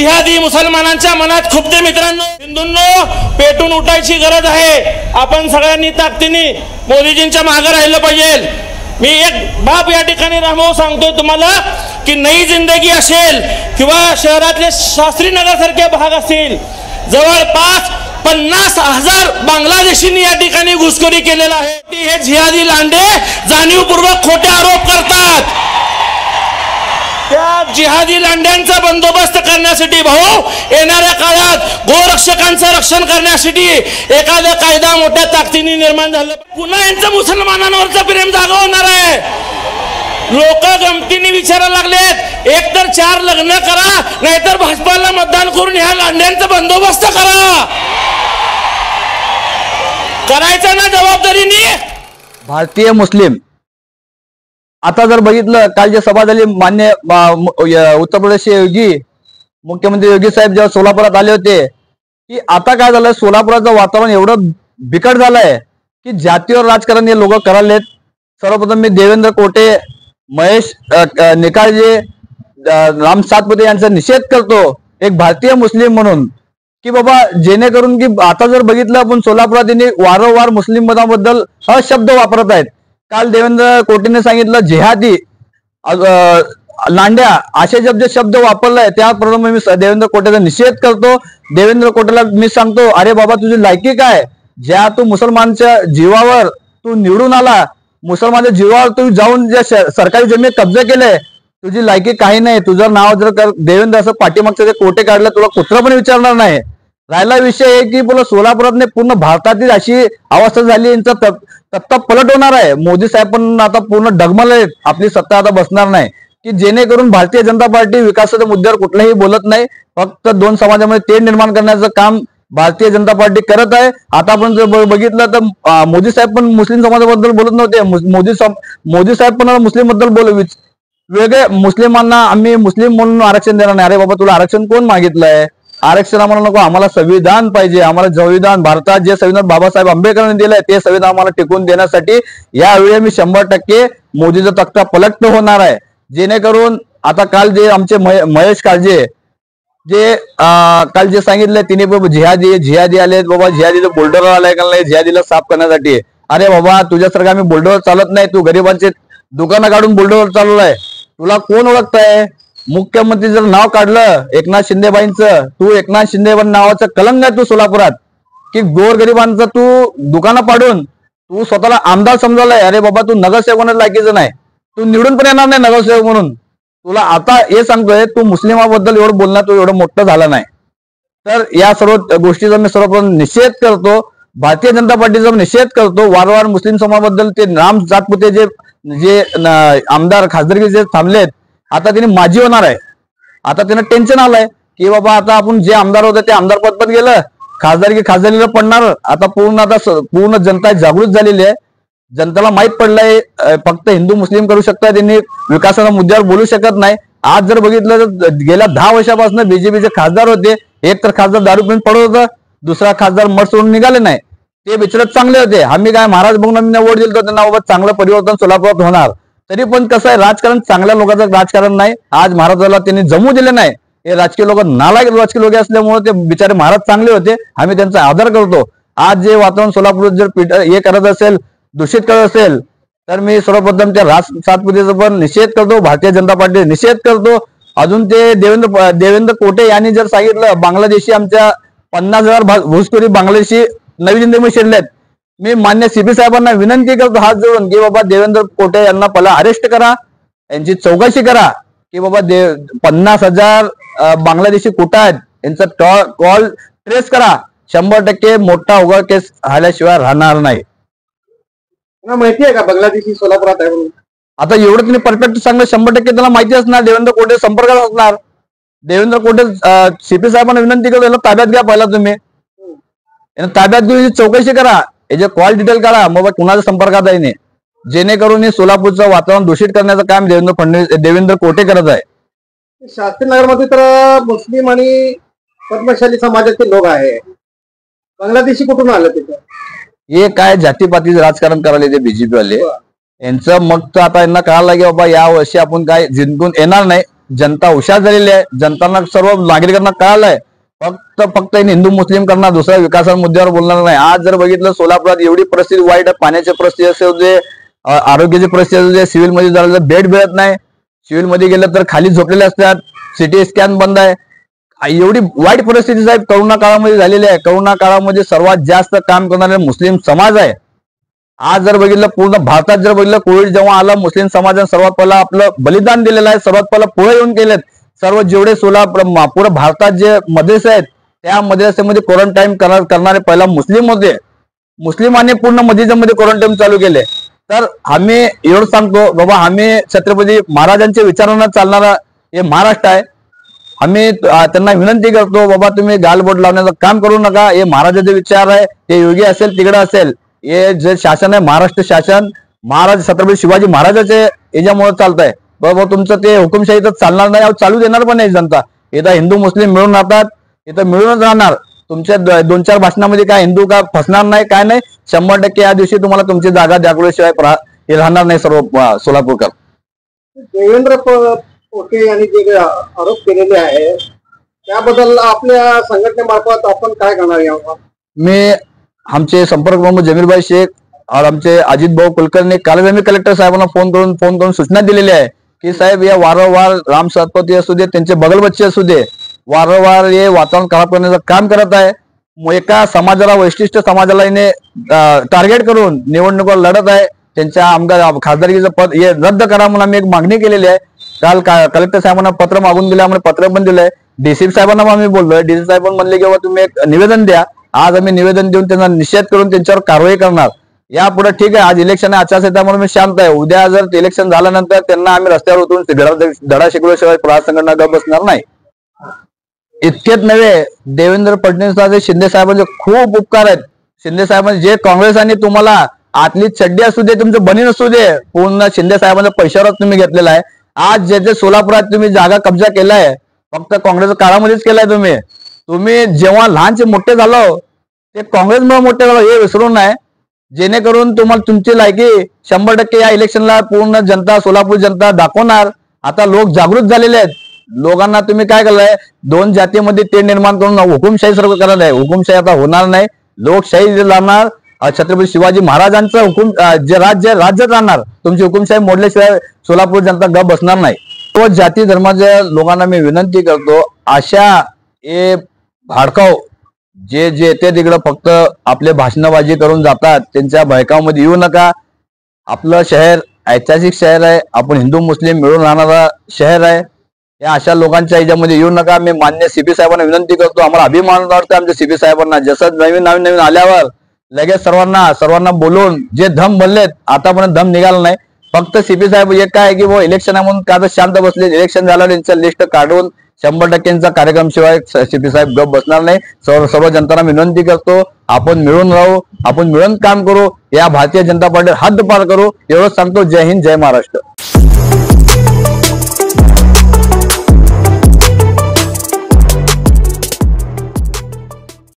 जिहादी मुसलमानांच्या मनात खुपते मित्रांनो, हिंदूंनो पेटून उठायची गरज आहे। आपण सगळ्यांनी ताकदीने मोदीजींच्या मागे राहिलं पाहिजे। मी एक बाप या ठिकाणी रामभाऊ सांगतोय तुम्हाला की नई जिंदगी असेल किंवा शहरातले शास्त्रीनगर सारखे भाग असतील, जवळपास 50,000 बांगलादेशींनी या ठिकाणी घुसखोरी केलेला आहे। हे जिहादी लांडे जाणीवपूर्वक खोटे आरोप करतात। त्या जिहादी लांड्यांचा बंदोबस्त करण्यासाठी भाऊ येणाऱ्या काळात गोरक्षकांचं रक्षण करण्यासाठी एखादा कायदा मोठ्या ताकदीने निर्माण झाला, पुन्हा यांचं मुसलमानांवरचं प्रेम जागा होणार आहे। लोक गमतीने विचारायला लागलेत, एक तर 4 लग्न करा, नाहीतर भाजपाला मतदान करून ह्या लांड्यांचा बंदोबस्त करा। करायचं ना जबाबदारीने। भारतीय मुस्लिम आता जर बघितलं, काल जे सभा झाली मान्य उत्तर प्रदेशचे योगी मुख्यमंत्री योगी साहेब जेव्हा सोलापुरात आले होते, की आता काय झालं, सोलापुराचं वातावरण एवढं बिकट झालंय की जातीवर राजकारण हे लोक करायलेत। सर्वप्रथम मी देवेंद्र कोटे, महेश निकाळजे, राम सातपुते यांचा निषेध करतो एक भारतीय मुस्लिम म्हणून, की बाबा जेणेकरून की आता जर बघितलं आपण सोलापुरात यांनी वारंवार मुस्लिम मताबद्दल शब्द वापरत आहेत। काल देवेंद्र कोटेने सांगितलं जिहादी लांड्या असे जे शब्द वापरलाय त्याप्रमाणे मी देवेंद्र कोटेचा निषेध करतो। देवेंद्र कोटेला मी सांगतो, अरे बाबा तुझी लायकी काय, ज्या तू मुसलमानच्या जीवावर तू निवडून आला, मुसलमानच्या जीवावर तू जाऊन ज्या सरकारी जमीन कब्जा केले, तुझी लायकी काही नाही। तुझं नाव जर देवेंद्र असं पाठीमागचं जे कोटे काढलं तुला कुत्र पण विचारणार नाही। राहिला विषय आहे की बोला सोलापुरात पूर्ण भारतातील अशी अवस्था झाली, यांचा सत्ता पलट होणार आहे। मोदी साहेब पण आता पूर्ण डगमले, आपली सत्ता आता बसणार नाही, की जेणेकरून भारतीय जनता पार्टी विकासाच्या मुद्द्यावर कुठलाही बोलत नाही, फक्त 2 समाजामध्ये तेढ निर्माण करण्याचं काम भारतीय जनता पार्टी करत आहे। आता आपण जर बघितलं तर मोदी साहेब पण मुस्लिम समाजाबद्दल बोलत नव्हते, मोदी साहेब पण मुस्लिम बद्दल वेगळे मुस्लिमांना आम्ही मुस्लिम म्हणून आरक्षण देणार नाही। अरे बाबा तुला आरक्षण कोण मागितलंय? आरक्षण आम्हाला नको, आम्हाला संविधान पाहिजे। आम्हाला संविधान, भारतात जे संविधान बाबासाहेब आंबेडकरांनी दिलंय ते संविधान आम्हाला टिकवून देण्यासाठी यावेळी मी 100% मोदीचा तख्ता पलट होणार आहे। जेणेकरून आता काल जे आमचे महेश काळजे जे काल जे सांगितले तिने बाबा जिहादी आले, बाबा जिहादीला बोल्डर आलाय का नाही जिहादीला साफ करण्यासाठी। अरे बाबा तुझ्यासारखा आम्ही बोल्डर चालत नाही, तू गरिबांचे दुकानं काढून बोल्डर चालवलाय, तुला कोण ओळखताय? मुख्यमंत्री जर नाव काढलं एकनाथ शिंदेबाईंचं, तू एकनाथ शिंदे नावाचं कलंक आहे तू सोलापुरात, की गोरगरिबांचं तू दुकानं पाडून तू स्वतःला आमदार समजवलाय। अरे बाबा तू नगरसेवक होण्यास लायकीचं नाही, तू निवडून पण येणार नाही नगरसेवक म्हणून। तुला आता हे सांगतोय तू मुस्लिमाबद्दल एवढं बोलणार, तू एवढं मोठं झाला नाही। तर या सर्व गोष्टीचा मी सर्वप्रथम निषेध करतो, भारतीय जनता पार्टीचा निषेध करतो। वारंवार मुस्लिम समाजाबद्दल ते राम सातपुते जे आमदार खासदारकी जे थांबलेत, आता त्यांनी माजी होणार आहे। आता त्यांना टेन्शन आलंय की बाबा आता आपण जे आमदार होते ते आमदार पद गेलं, खासदारीला पडणार। आता पूर्ण जनता जागृत झालेली आहे, जनतेला माहित पडलंय फक्त हिंदू मुस्लिम करू शकतात, त्यांनी विकासाच्या मुद्द्यावर बोलू शकत नाही। आज जर बघितलं तर गेल्या 10 वर्षापासून बीजेपीचे खासदार होते, एक तर खासदार दारू पिऊन पडत होता, दुसरा खासदार मठ सोडून निघाले नाही, ते बिचारे चांगले होते। आम्ही काय महाराज बघून आम्ही वोट दिलं त्यांना, बाबा चांगलं परिवर्तन सोलापुरात होणार। तरी पण कसं आहे, राजकारण चांगल्या लोकांचं राजकारण नाही। आज महाराजाला त्यांनी जमू दिले नाही, हे राजकीय लोक नालायक राजकीय लोक असल्यामुळे ते बिचारे महाराज चांगले होते, आम्ही त्यांचा आदर करतो। आज जे वातावरण सोलापुरात जर हे करत असेल, दूषित करत असेल, तर मी सर्वप्रथम त्या राज सातपुतेचा पण निषेध करतो, भारतीय जनता पार्टी निषेध करतो। अजून ते देवेंद्र कोटे यांनी जर सांगितलं बांगलादेशी आमच्या 50,000 घुसखोरी बांगलादेशी नवी दिल्लीमध्ये शिरलेत, मी मान्य सीपी साहेबांना विनंती करतो हात जोडून की बाबा देवेंद्र कोटे यांना पहिला अरेस्ट करा, यांची चौकशी करा की बाबा 50,000 बांगलादेशी कुठं आहेत, यांचा कॉल ट्रेस करा। 100% मोठा उघड केस झाल्याशिवाय राहणार नाही। माहिती आहे का बांगलादेशी सोलापुरात आहे म्हणून? आता एवढं तुम्ही परफेक्ट सांगलं, 100% त्याला माहिती असणार, देवेंद्र कोटे संपर्कात असणार। देवेंद्र कोटे सीपी साहेबांना विनंती करतो याला ताब्यात घ्या, पहिला तुम्ही ताब्यात घेऊन चौकशी करा, याचे कॉल डिटेल काढा, मग कुणाच्या संपर्कात आहे, जेणेकरून हे सोलापूरचं वातावरण दूषित करण्याचं काम देवेंद्र कोटे करत आहे। शास्त्रीनगरमध्ये तर मुस्लिम आणि पद्मशाली समाजाचे लोक आहे, बांगलादेशी कुठून आलं तिथं? हे काय जातीपातीचं राजकारण करायला ते बीजेपी वाले, यांचं मग तर आता यांना कळायला की बाबा या वर्षी आपण काय जिंकून येणार नाही, जनता हुशार झालेली आहे. जनतांना सर्व नागरिकांना कळालंय. फक्त हिंदू मुस्लिम करणार, दुसऱ्या विकासाच्या मुद्द्यावर बोलणार नाही. आज जर बघितलं सोलापुरात एवढी परिस्थिती वाईट आहे. पाण्याची परिस्थिती असू दे, आरोग्याची परिस्थिती असू दे, सिव्हिलमध्ये झालं बेड मिळत नाही. सिव्हिलमध्ये गेलं तर खाली झोपलेले असतात, सिटी स्कॅन बंद आहे. एवढी वाईट परिस्थिती साहेब करोना काळामध्ये झालेली आहे. करोना काळामध्ये सर्वात जास्त काम करणारे मुस्लिम समाज आहे. आज जर बघितलं पूर्ण भारतात जर बघितलं कोविड जेव्हा आला, मुस्लिम समाजाने सर्वात पहिला आपलं बलिदान दिलेलं आहे. सर्वात पहिला पुढे येऊन केलेत. सर्व जेवढे पूर्ण भारतात जे मदरसे आहेत त्या मदरसेमध्ये क्वारंटाईन करणारे पहिला मुस्लिम होते. मुस्लिमांनी पूर्ण मदरसेमध्ये क्वारंटाईन चालू केले. तर आम्ही एवढं सांगतो बाबा, आम्ही छत्रपती महाराजांच्या विचारांना चालणारा हे महाराष्ट्र आहे. आम्ही त्यांना विनंती करतो बाबा, तुम्ही गालबोट लावण्याचं काम करू नका. हे महाराजाचे विचार आहे, ते योगी असेल तिकडे असेल, हे जे शासन आहे महाराष्ट्र शासन, महाराज छत्रपती शिवाजी महाराजाचे याच्यामुळे चालत आहे. बाबा तुमचं ते हुकुमशाही तर चालणार नाही, चालू देणार पण नाही जनता. इथं हिंदू मुस्लिम मिळून राहतात, इथं मिळूनच राहणार. तुमच्या 2-4 भाषणामध्ये काय हिंदू का फसणार नाही, काय नाही. 100% या दिवशी तुम्हाला तुमची जागा दाखवल्याशिवाय हे राहणार नाही सर्व सोलापूरकर. देवेंद्र पोटे यांनी जे आरोप केलेले आहे त्याबद्दल आपल्या संघटनेमार्फत आपण काय करणार यावर? मी आमचे संपर्क प्रमुख जमीरभाई शेख और आमचे अजित भाऊ कुलकर्णी काल आम्ही कलेक्टर साहेबांना फोन करून सूचना दिलेली आहे की साहेब या वारंवार राम सतपथी असू दे, त्यांचे बगलबच्चे असू दे, वारंवार हे वातावरण खराब करण्याचं काम करत आहे. एका समाजाला, वैशिष्ट्य समाजाला याने टार्गेट करून निवडणुकीवर लढत आहे. त्यांच्या आमदार खासदारकीचं पद हे रद्द करा म्हणून आम्ही एक मागणी केलेली आहे. काल कलेक्टर साहेबांना पत्र मागून दिलं, आम्हाला पत्र पण दिलंय. डीसीपी साहेबांना पण आम्ही बोललोय. डीसी साहेब पण म्हणले की तुम्ही एक निवेदन द्या. आज आम्ही निवेदन देऊन त्यांना निषेध करून त्यांच्यावर कारवाई करणार. यापुढे ठीक आहे, आज इलेक्शन आचारसंहिता म्हणून मी शांत आहे. उद्या जर इलेक्शन झाल्यानंतर त्यांना आम्ही रस्त्यावर उतरून धडा शिकवल्याशिवाय प्रहार संघटना गप बसणार नाही. इतकेच नव्हे, देवेंद्र फडणवीस शिंदे साहेबांचे खूप उपकार आहेत. शिंदे साहेबांचे जे काँग्रेसांनी तुम्हाला आतली चड्डी असू दे, तुमचं बनीन असू दे, पूर्ण शिंदे साहेबांच्या पैशावर तुम्ही घेतलेला आहे. आज जे सोलापुरात तुम्ही जागा कब्जा केलाय फक्त काँग्रेसच्या काळामध्येच केलाय. तुम्ही जेव्हा लहानचे मोठे झालो ते काँग्रेसमुळे मोठे झालो हे विसरून नाही. जेणेकरून तुम्हाला तुमची लायकी 100% या इलेक्शनला पूर्ण जनता, सोलापूर जनता दाखवणार. आता लोक जागृत झालेले आहेत. लोकांना तुम्ही काय केलंय, 2 जातीमध्ये ते निर्माण करून हुकुमशाही सर्व करत आहे. हुकुमशाही आता होणार नाही, लोकशाही लावणार. छत्रपती शिवाजी महाराजांचं हुकुम जे राज्यात राहणार. तुमची हुकुमशाही मोडल्याशिवाय सोलापूर जनता गप बसणार नाही. तो जाती धर्माच्या लोकांना मी विनंती करतो, अशा हे भाडकाव जे येते तिकडं फक्त आपले भाषणबाजी करून जातात, त्यांच्या भयकामध्ये येऊ नका. आपलं शहर ऐतिहासिक शहर आहे. आपण हिंदू मुस्लिम मिळून राहणारा शहर आहे. या अशा लोकांच्या ह्याच्यामध्ये येऊ नका. मी मान्य सीपी साहेबांना विनंती करतो. आम्हाला अभिमान वाटतं आमच्या सीपी साहेबांना. जसं नवीन आल्यावर लगेच सर्वांना बोलून जे धम बनलेत, आतापर्यंत धम निघाला नाही. फक्त सीपी साहेब एक काय की वो इलेक्शन आहे म्हणून का शांत बसले. इलेक्शन झाल्यावर त्यांचं लिस्ट काढून 100% कार्यक्रम शिवाय सीपी साहेब गप बसणार नाही. सर्व जनतांना विनंती करतो, आपण मिळून राहू, आपण मिळून काम करू, या भारतीय जनता पार्टी हद्द पार करू. एवढंच सांगतो. जय हिंद, जय महाराष्ट्र.